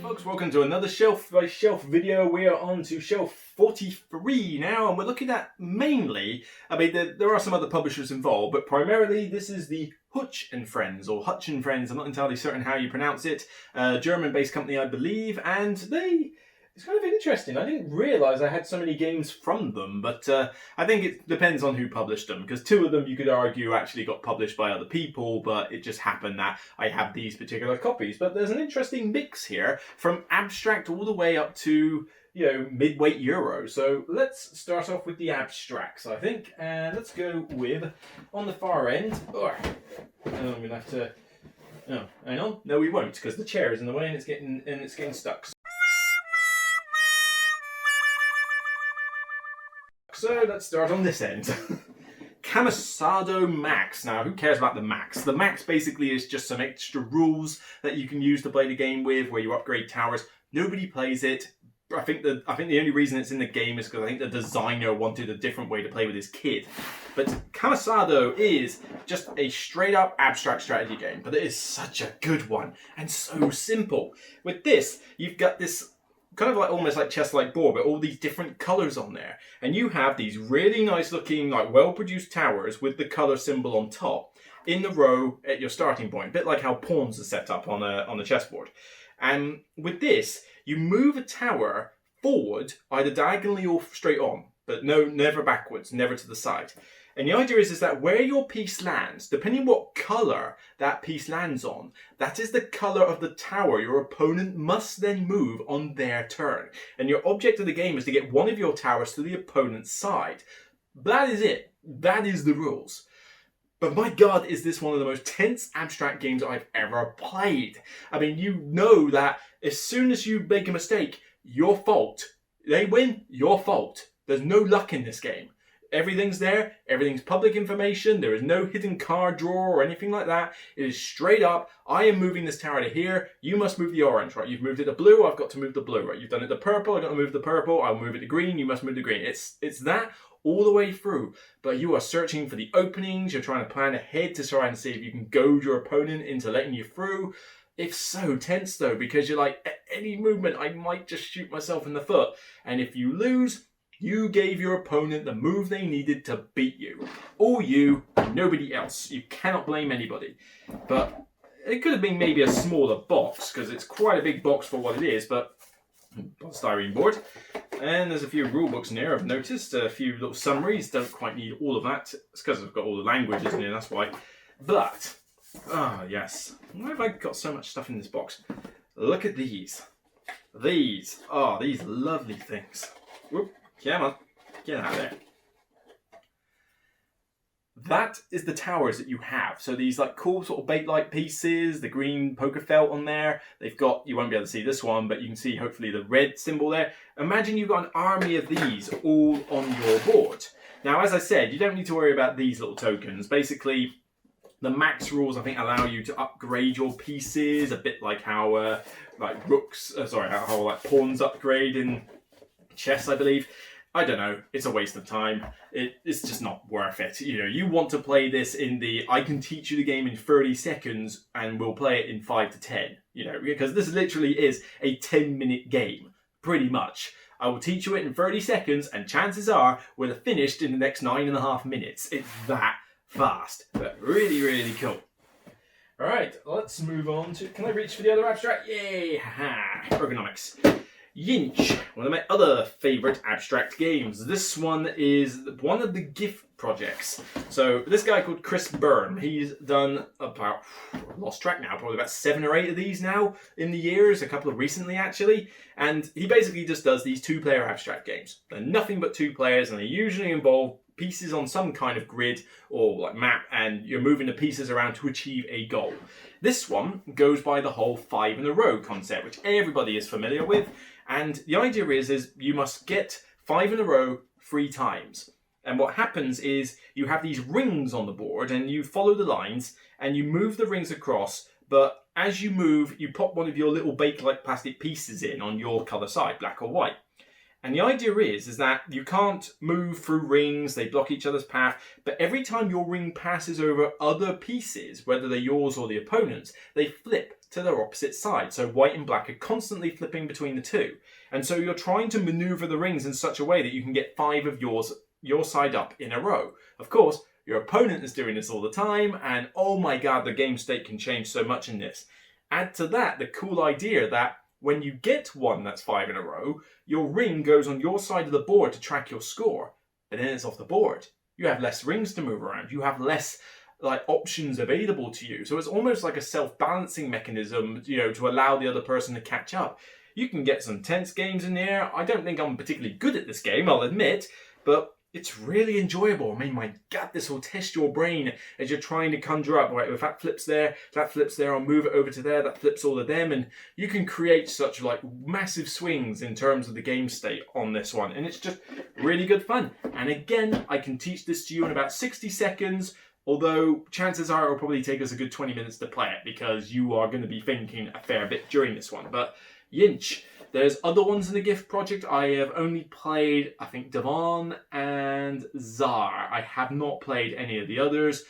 folks, welcome to another shelf by shelf video. We are on to shelf 43 now, and we're looking at mainly, there are some other publishers involved, but primarily this is the Hutch and Friends, or Hutch and Friends, I'm not entirely certain how you pronounce it, German-based company I believe, and it's kind of interesting. I didn't realise I had so many games from them, but I think it depends on who published them, because two of them you could argue actually got published by other people, but it just happened that I have these particular copies. But there's an interesting mix here, from abstract all the way up to, mid-weight Euro. So let's start off with the abstracts, I think, and let's go with, on the far end, I'm going to have to, hang on, no we won't, because the chair is in the way and it's getting stuck. So let's start on this end. Camisado Max. Now, who cares about the Max? The Max basically is just some extra rules that you can use to play the game with, where you upgrade towers. Nobody plays it. I think the only reason it's in the game is because I think the designer wanted a different way to play with his kid. But Camisado is just a straight up abstract strategy game, but it is such a good one and so simple. With this, you've got this kind of like almost like chess-like board, but all these different colours on there. And you have these really nice looking, like well-produced towers with the colour symbol on top in the row at your starting point, a bit like how pawns are set up on a chessboard. And with this, you move a tower forward, either diagonally or straight on, but never backwards, never to the side. And the idea is that where your piece lands, depending what colour that piece lands on, that is the colour of the tower your opponent must then move on their turn. And your object of the game is to get one of your towers to the opponent's side. That is it. That is the rules. But my God, is this one of the most tense abstract games I've ever played. I mean, you know that as soon as you make a mistake, your fault. They win, your fault. There's no luck in this game. Everything's there, everything's public information, there is no hidden card drawer or anything like that. It is straight up, I am moving this tower to here, you must move the orange, right? You've moved it to blue, I've got to move the blue, right? You've done it to purple, I've got to move the purple, I'll move it to green, you must move the green. It's that all the way through, but you are searching for the openings, you're trying to plan ahead to try and see if you can goad your opponent into letting you through. It's so tense though, because you're like, at any movement I might just shoot myself in the foot, and if you lose, you gave your opponent the move they needed to beat you. All you, nobody else. You cannot blame anybody. But it could have been maybe a smaller box, because it's quite a big box for what it is, but styrene board. And there's a few rule books in here, I've noticed. A few little summaries. Don't quite need all of that. It's because I've got all the languages in here, that's why. But, yes. Why have I got so much stuff in this box? Look at these. These lovely things. Whoop. Come on, get out of there. That is the towers that you have. So these like cool sort of bait-like pieces, the green poker felt on there. They've got, you won't be able to see this one, but you can see hopefully the red symbol there. Imagine you've got an army of these all on your board. Now, as I said, you don't need to worry about these little tokens. Basically, the max rules, I think, allow you to upgrade your pieces, a bit like how how like pawns upgrade in chess, I believe. I don't know, it's a waste of time. It's just not worth it. You want to play this in the, I can teach you the game in 30 seconds and we'll play it in 5 to 10. Because this literally is a 10-minute game, pretty much. I will teach you it in 30 seconds and chances are we'll have finished in the next 9.5 minutes. It's that fast, but really, really cool. All right, let's move on to, can I reach for the other abstract? Yay, haha, ergonomics. Yinch, one of my other favourite abstract games. This one is one of the gift projects. So this guy called Chris Byrne, he's done about, lost track now, probably about 7 or 8 of these now in the years, a couple of recently actually. And he basically just does these 2-player abstract games. They're nothing but 2 players and they usually involve pieces on some kind of grid or like map, and you're moving the pieces around to achieve a goal. This one goes by the whole 5 in a row concept, which everybody is familiar with. And the idea is you must get 5 in a row 3 times. And what happens is you have these rings on the board and you follow the lines and you move the rings across, but as you move, you pop one of your little bake-like plastic pieces in on your colour side, black or white. And the idea is that you can't move through rings, they block each other's path, but every time your ring passes over other pieces, whether they're yours or the opponent's, they flip to their opposite side. So white and black are constantly flipping between the two. And so you're trying to maneuver the rings in such a way that you can get 5 of your side up in a row. Of course, your opponent is doing this all the time, and oh my god, the game state can change so much in this. Add to that the cool idea that when you get one that's 5 in a row, your ring goes on your side of the board to track your score, but then it's off the board. You have less rings to move around. You have less options available to you. So it's almost like a self-balancing mechanism, to allow the other person to catch up. You can get some tense games in here. I don't think I'm particularly good at this game, I'll admit, but it's really enjoyable. I mean, my god, this will test your brain as you're trying to conjure up, right? If that flips there, I'll move it over to there, that flips all of them, and you can create such massive swings in terms of the game state on this one, and it's just really good fun. And again, I can teach this to you in about 60 seconds, although chances are it'll probably take us a good 20 minutes to play it, because you are going to be thinking a fair bit during this one. But Yinch. There's other ones in the gift project. I have only played, I think, Devon and Tsar. I have not played any of the others.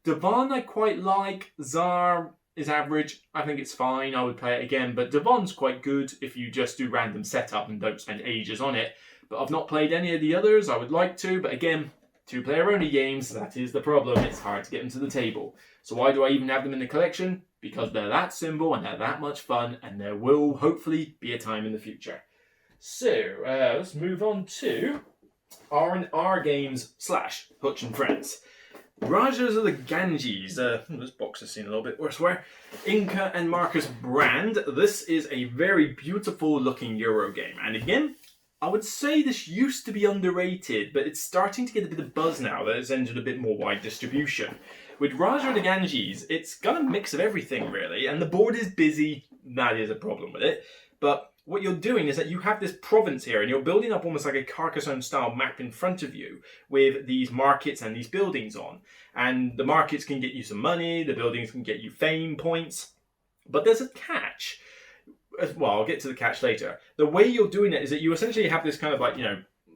Devon I quite like. Tsar is average. I think it's fine. I would play it again. But Devon's quite good if you just do random setup and don't spend ages on it. But I've not played any of the others. I would like to. But again, 2-player only games. That is the problem. It's hard to get them to the table. So why do I even have them in the collection? Because they're that simple and they're that much fun, and there will hopefully be a time in the future. So let's move on to R&R games / Hutch and Friends. Rajas of the Ganges. This box has seen a little bit worse wear. Inca and Marcus Brand. This is a very beautiful looking Euro game. And again, I would say this used to be underrated, but it's starting to get a bit of buzz now that it's entered a bit more wide distribution. With Raja of the Ganges, it's got a mix of everything really, and the board is busy. That is a problem with it. But what you're doing is that you have this province here, and you're building up almost like a Carcassonne style map in front of you with these markets and these buildings on. And the markets can get you some money, the buildings can get you fame points. But there's a catch. Well, I'll get to the catch later. The way you're doing it is that you essentially have this kind of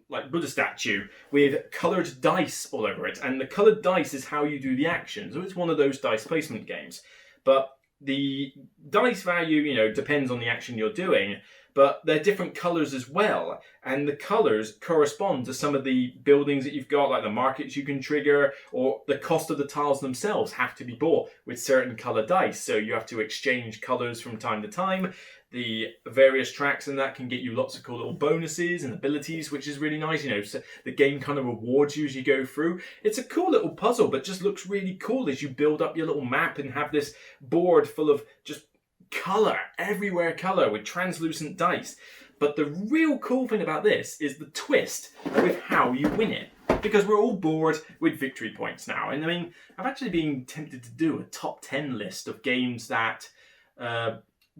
like Buddha statue with coloured dice all over it. And the coloured dice is how you do the action. So it's one of those dice placement games. But the dice value, depends on the action you're doing. But they're different colours as well. And the colours correspond to some of the buildings that you've got, like the markets you can trigger, or the cost of the tiles themselves have to be bought with certain colour dice. So you have to exchange colours from time to time. The various tracks in that can get you lots of cool little bonuses and abilities, which is really nice. So the game kind of rewards you as you go through. It's a cool little puzzle, but just looks really cool as you build up your little map and have this board full of just colour, everywhere colour with translucent dice. But the real cool thing about this is the twist with how you win it. Because we're all bored with victory points now. And I mean, I've actually been tempted to do a top 10 list of games that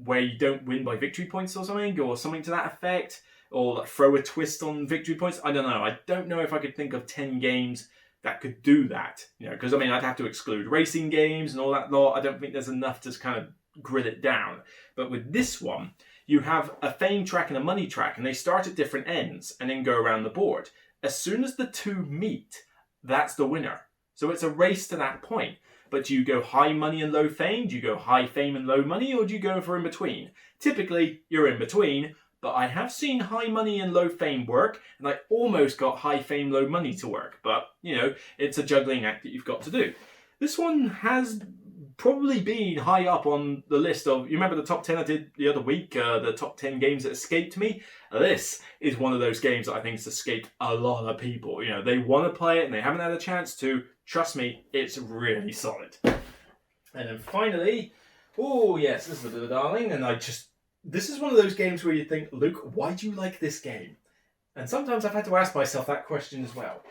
where you don't win by victory points or something to that effect, or throw a twist on victory points. I don't know. I don't know if I could think of 10 games that could do that. Because I'd have to exclude racing games and all that lot. I don't think there's enough to kind of grill it down. But with this one, you have a fame track and a money track, and they start at different ends and then go around the board. As soon as the two meet, that's the winner. So it's a race to that point. But do you go high money and low fame? Do you go high fame and low money? Or do you go for in between? Typically, you're in between. But I have seen high money and low fame work. And I almost got high fame, low money to work. But, it's a juggling act that you've got to do. This one has probably been high up on the list of... You remember the top 10 I did the other week? The top 10 games that escaped me? This is one of those games that I think has escaped a lot of people. They want to play it and they haven't had a chance to. Trust me, it's really solid. And then finally, oh yes, this is a bit of a darling, and this is one of those games where you think, Luke, why do you like this game? And sometimes I've had to ask myself that question as well.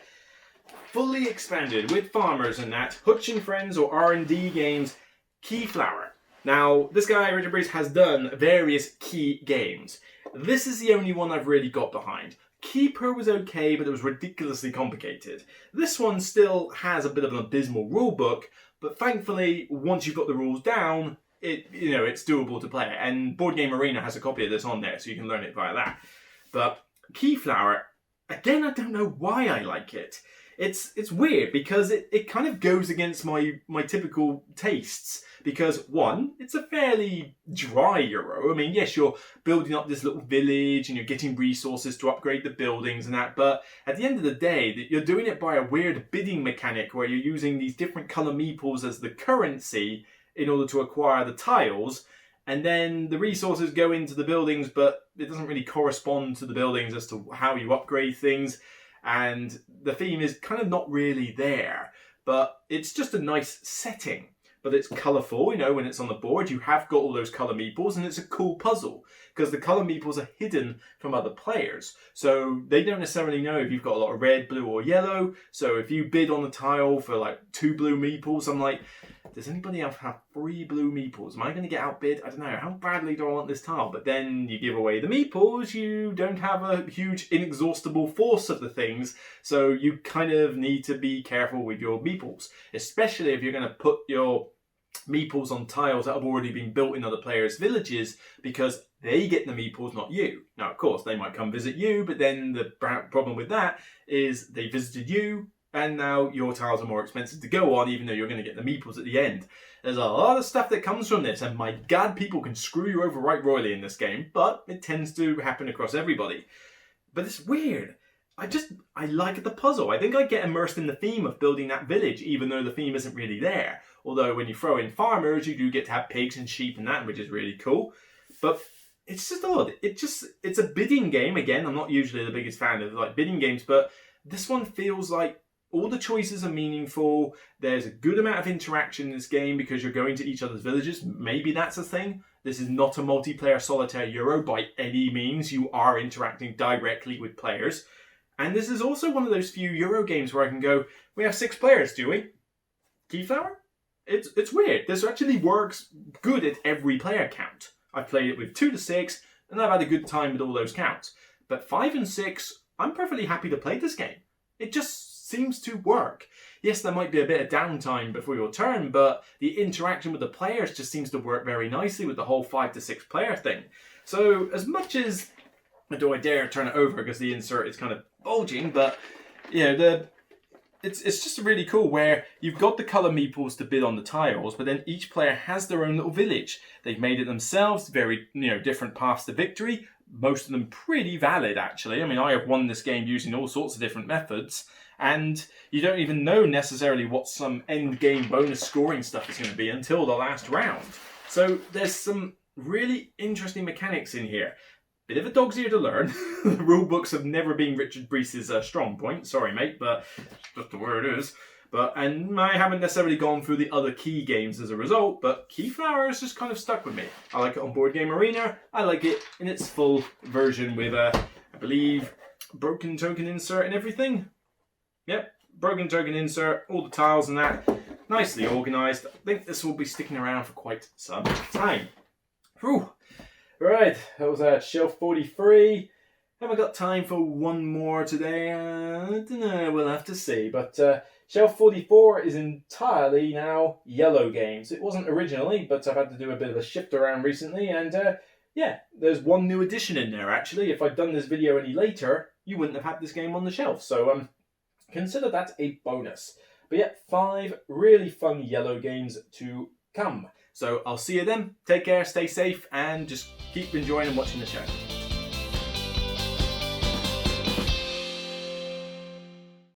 Fully expanded with farmers and that, Hutch and Friends or R&D games, Keyflower. Now, this guy, Richard Breeze, has done various key games. This is the only one I've really got behind. Keeper was okay, but it was ridiculously complicated. This one still has a bit of an abysmal rule book, but thankfully, once you've got the rules down, it's doable to play. And Board Game Arena has a copy of this on there, so you can learn it via that. But Keyflower, again, I don't know why I like it. It's weird because it kind of goes against my typical tastes. Because one, it's a fairly dry Euro. I mean, yes, you're building up this little village and you're getting resources to upgrade the buildings and that. But at the end of the day, you're doing it by a weird bidding mechanic where you're using these different color meeples as the currency in order to acquire the tiles. And then the resources go into the buildings, but it doesn't really correspond to the buildings as to how you upgrade things. And the theme is kind of not really there, but it's just a nice setting. But it's colourful, you know, when it's on the board, you have got all those colour meeples, and it's a cool puzzle because the colour meeples are hidden from other players. So they don't necessarily know if you've got a lot of red, blue, or yellow. So if you bid on the tile for like 2 blue meeples, I'm like, does anybody else have 3 blue meeples? Am I going to get outbid? I don't know. How badly do I want this tile? But then you give away the meeples, you don't have a huge inexhaustible force of the things. So you kind of need to be careful with your meeples, especially if you're going to put your meeples on tiles that have already been built in other players' villages, because they get the meeples, not you. Now, of course, they might come visit you, but then the problem with that is they visited you, and now your tiles are more expensive to go on, even though you're going to get the meeples at the end. There's a lot of stuff that comes from this, and my god, people can screw you over right royally in this game, but it tends to happen across everybody. But it's weird. I like the puzzle. I think I get immersed in the theme of building that village, even though the theme isn't really there. Although when you throw in farmers, you do get to have pigs and sheep and that, which is really cool. But it's just odd. It's a bidding game. Again, I'm not usually the biggest fan of like bidding games, but this one feels like all the choices are meaningful. There's a good amount of interaction in this game because you're going to each other's villages. Maybe that's a thing. This is not a multiplayer solitaire Euro by any means. You are interacting directly with players. And this is also one of those few Euro games where I can go, we have 6 players, do we? Keyflower? It's weird. This actually works good at every player count. I've played it with 2 to 6, and I've had a good time with all those counts. But 5 and 6, I'm perfectly happy to play this game. It just seems to work. Yes, there might be a bit of downtime before your turn, but the interaction with the players just seems to work very nicely with the whole 5 to 6 player thing. So as much as, do I dare turn it over because the insert is kind of bulging, but you know, it's just really cool where you've got the colour meeples to bid on the tiles, but then each player has their own little village. They've made it themselves, very, you know, different paths to victory. Most of them pretty valid, actually. I mean, I have won this game using all sorts of different methods, and you don't even know necessarily what some end game bonus scoring stuff is going to be until the last round. So there's some really interesting mechanics in here. Bit of a dog's ear to learn. The rule books have never been Richard Breese's strong point. Sorry, mate, but just the way it is. And I haven't necessarily gone through the other key games as a result, but Keyflower has just kind of stuck with me. I like it on Board Game Arena. I like it in its full version with, I believe, broken token insert and everything. Yep, broken token insert, all the tiles and that. Nicely organised. I think this will be sticking around for quite some time. Whew. Right, that was shelf 43. Have I got time for one more today? I don't know, we'll have to see. But shelf 44 is entirely now yellow games. It wasn't originally, but I've had to do a bit of a shift around recently. And yeah, there's one new addition in there, actually. If I'd done this video any later, you wouldn't have had this game on the shelf. So consider that a bonus. But yeah, 5 really fun yellow games to come. So I'll see you then. Take care, stay safe, and just keep enjoying and watching the show.